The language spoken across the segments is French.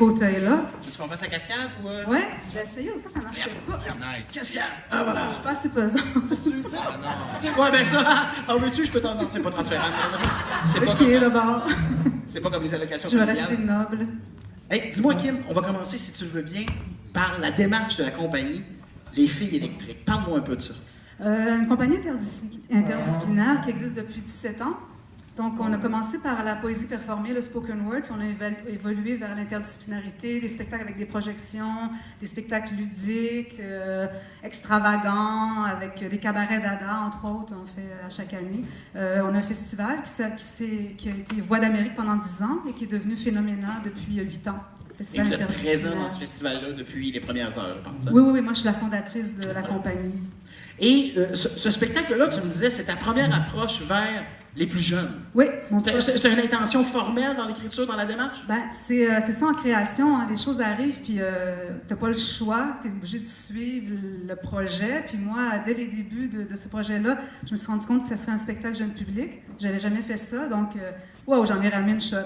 fauteuils-là. Tu veux qu'on fasse la cascade ou... Ouais, j'ai essayé, une fois, ça marchait pas. Nice. Cascade! Ah, voilà! Je suis pas assez pesante. Ouais, ben ça, en veux-tu, je peux t'en... Non, c'est pas transférable. C'est pas, OK, comme... d'abord. c'est pas comme les allocations Je vais familiales. rester noble. Hey, dis-moi, Kim, on va commencer, si tu le veux bien, par la démarche de la compagnie Les Filles électriques. Parle-moi un peu de ça. Une compagnie interdisciplinaire qui existe depuis 17 ans. Donc, on a commencé par la poésie performée, le spoken word, puis on a évolué vers l'interdisciplinarité, des spectacles avec des projections, des spectacles ludiques, extravagants, avec les cabarets d'Ada, entre autres, on fait à chaque année. On a un festival qui a été Voix d'Amérique pendant 10 ans et qui est devenu Phénoménal depuis 8 ans. Et vous êtes présent dans ce festival-là depuis les premières heures, je pense. Hein? Oui, moi je suis la fondatrice de la compagnie. Et ce spectacle-là, tu me disais, c'est ta première approche vers les plus jeunes. Oui. C'est une intention formelle dans l'écriture, dans la démarche? Ben, c'est ça en création, hein, les choses arrivent, puis t'as pas le choix, t'es obligé de suivre le projet. Puis moi, dès les débuts de ce projet-là, je me suis rendu compte que ce serait un spectacle jeune public. J'avais jamais fait ça, donc wow, j'en ai ramé une shot.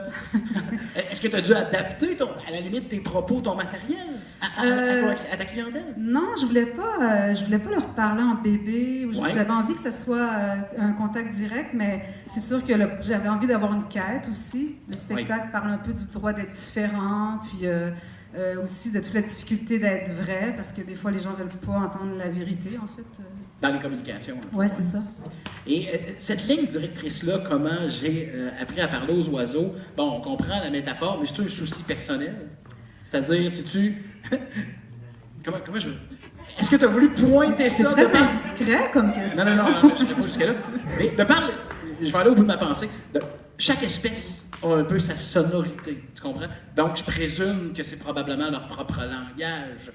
Est-ce que tu as dû adapter, à la limite, tes propos, ton matériel à ta clientèle? Non, je voulais pas leur parler en bébé. J'avais envie que ce soit un contact direct, mais c'est sûr que j'avais envie d'avoir une quête aussi. Le spectacle parle un peu du droit d'être différent, puis aussi de toute la difficulté d'être vrai, parce que des fois, les gens ne veulent pas entendre la vérité, en fait. Dans les communications. Oui, c'est ça. Et cette ligne directrice-là, comment j'ai appris à parler aux oiseaux, bon, on comprend la métaphore, mais c'est un souci personnel? C'est-à-dire, si-tu... comment je veux... Est-ce que tu as voulu pointer ça? C'est très indiscret comme question. Non, je n'irai pas jusque-là. Mais de parler... Je vais aller au bout de ma pensée. Chaque espèce a un peu sa sonorité, tu comprends? Donc, je présume que c'est probablement leur propre langage.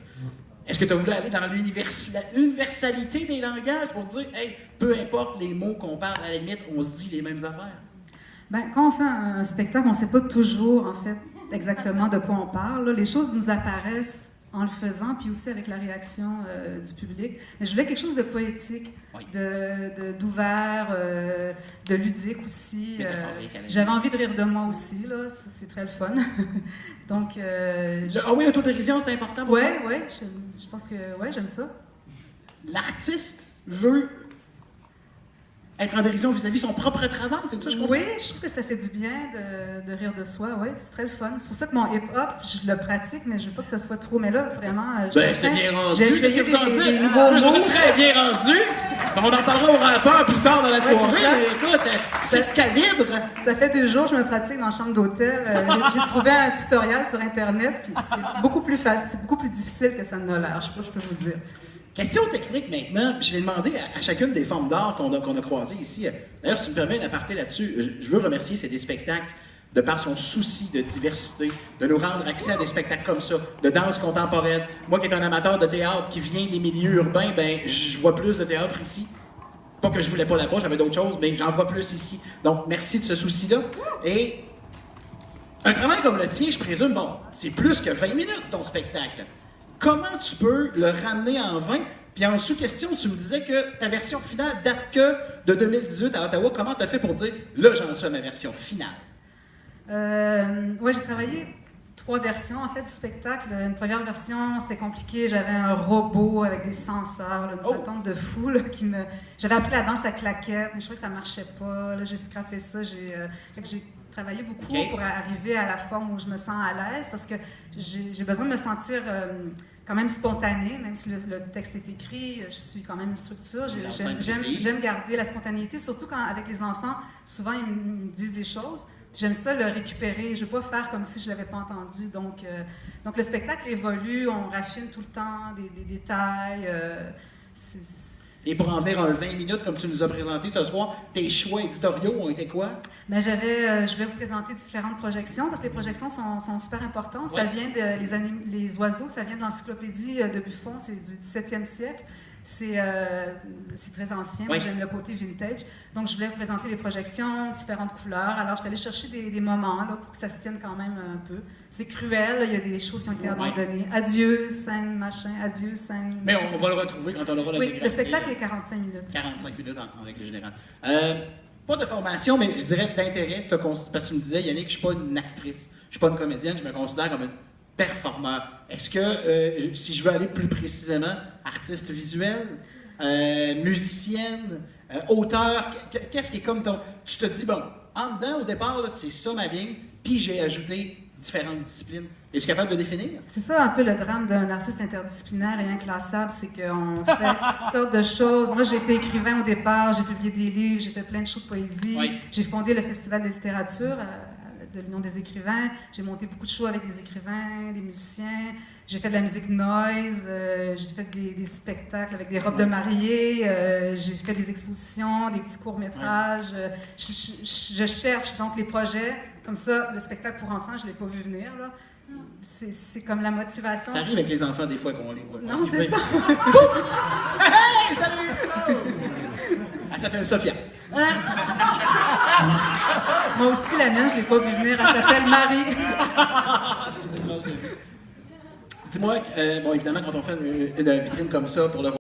Est-ce que tu as voulu aller dans l'universalité des langages pour dire, hey, peu importe les mots qu'on parle, à la limite, on se dit les mêmes affaires? Bien, quand on fait un spectacle, on ne sait pas toujours, en fait, exactement de quoi on parle. Là. Les choses nous apparaissent en le faisant, puis aussi avec la réaction du public. Mais je voulais quelque chose de poétique, oui. d'ouvert, de ludique aussi. J'avais envie de rire de moi aussi, là. C'est très le fun. Donc, Ah oui, l'autodérision, c'est important pour toi? Oui, je pense que j'aime ça. L'artiste veut être en dérision vis-à-vis son propre travail, c'est ça, je comprends? Oui, je trouve que ça fait du bien de rire de soi, oui, c'est très le fun. C'est pour ça que mon hip-hop, je le pratique, mais je veux pas que ça soit trop. Mais là, vraiment, c'était bien rendu. Qu'est-ce que vous en dites? C'est très bien rendu. On en parlera au rappeur plus tard dans la soirée, mais écoute, c'est calibre. Ça fait 2 jours que je me pratique dans la chambre d'hôtel. J'ai trouvé un tutoriel sur Internet, puis c'est beaucoup plus facile, c'est beaucoup plus difficile que ça ne l'a l'air, je peux vous dire. Question technique maintenant, puis je vais demander à chacune des formes d'art qu'on a croisées ici. D'ailleurs, si tu me permets d'aparter là-dessus, je veux remercier ces spectacles de par son souci de diversité, de nous rendre accès à des spectacles comme ça, de danse contemporaine. Moi qui est un amateur de théâtre qui vient des milieux urbains, ben je vois plus de théâtre ici. Pas que je voulais pas là-bas, j'avais d'autres choses, mais j'en vois plus ici. Donc, merci de ce souci-là. Et un travail comme le tien, je présume, bon, c'est plus que 20 minutes ton spectacle. Comment tu peux le ramener en 20? Puis en sous-question, tu me disais que ta version finale date que de 2018 à Ottawa. Comment tu as fait pour dire, là, j'en suis à ma version finale? Oui, j'ai travaillé 3 versions, en fait, du spectacle. Une première version, c'était compliqué. J'avais un robot avec des senseurs, là, une patente de fou, là, qui me... J'avais appris la danse à claquettes, mais je trouvais que ça marchait pas. Là, j'ai scrappé ça. Fait que j'ai travaillé beaucoup pour arriver à la forme où je me sens à l'aise, parce que j'ai besoin de me sentir quand même spontanée, même si le texte est écrit, je suis quand même une structure. J'aime garder la spontanéité, surtout quand, avec les enfants, souvent ils me disent des choses. J'aime ça le récupérer. Je ne veux pas faire comme si je ne l'avais pas entendu. Donc le spectacle évolue, on raffine tout le temps des détails. Et pour en venir à un 20 minutes, comme tu nous as présenté ce soir, tes choix éditoriaux ont été quoi? Ben, je vais vous présenter différentes projections, parce que les projections sont super importantes. Ouais. Ça vient les oiseaux, ça vient de l'encyclopédie de Buffon, c'est du 17e siècle. C'est très ancien, moi j'aime le côté vintage. Donc je voulais vous présenter les projections, différentes couleurs. Alors je suis allée chercher des moments là, pour que ça se tienne quand même un peu. C'est cruel, il y a des choses qui ont été abandonnées. Adieu, scène, machin, adieu, scène. Mais on va le retrouver quand on aura la le spectacle est 45 minutes. 45 minutes en règle générale. Pas de formation, mais je dirais d'intérêt, parce que tu me disais, Yannick, je ne suis pas une actrice, je ne suis pas une comédienne, je me considère comme une performeur. Est-ce que, si je veux aller plus précisément, artiste visuel, musicienne, auteur, qu'est-ce qui est comme ton... Tu te dis, bon, en dedans, au départ, là, c'est ça ma ligne, puis j'ai ajouté différentes disciplines. Es-tu capable de définir? C'est ça un peu le drame d'un artiste interdisciplinaire et inclassable, c'est qu'on fait toutes sortes de choses. Moi, j'ai été écrivain au départ, j'ai publié des livres, j'ai fait plein de shows de poésie, Oui. j'ai fondé le Festival de littérature de l'Union des écrivains, j'ai monté beaucoup de shows avec des écrivains, des musiciens, j'ai fait de la musique noise, j'ai fait des spectacles avec des robes de mariée, j'ai fait des expositions, des petits courts-métrages. Je cherche donc les projets, comme ça, le spectacle pour enfants, je ne l'ai pas vu venir, là. C'est comme la motivation. Ça arrive avec les enfants des fois qu'on les voit. Non, c'est ça. Hey, salut! Oh! Elle s'appelle Sophia. Hein? Moi aussi, la mienne, je ne l'ai pas vu venir. Elle s'appelle Marie. Dis-moi, bon, évidemment, quand on fait une vitrine comme ça pour le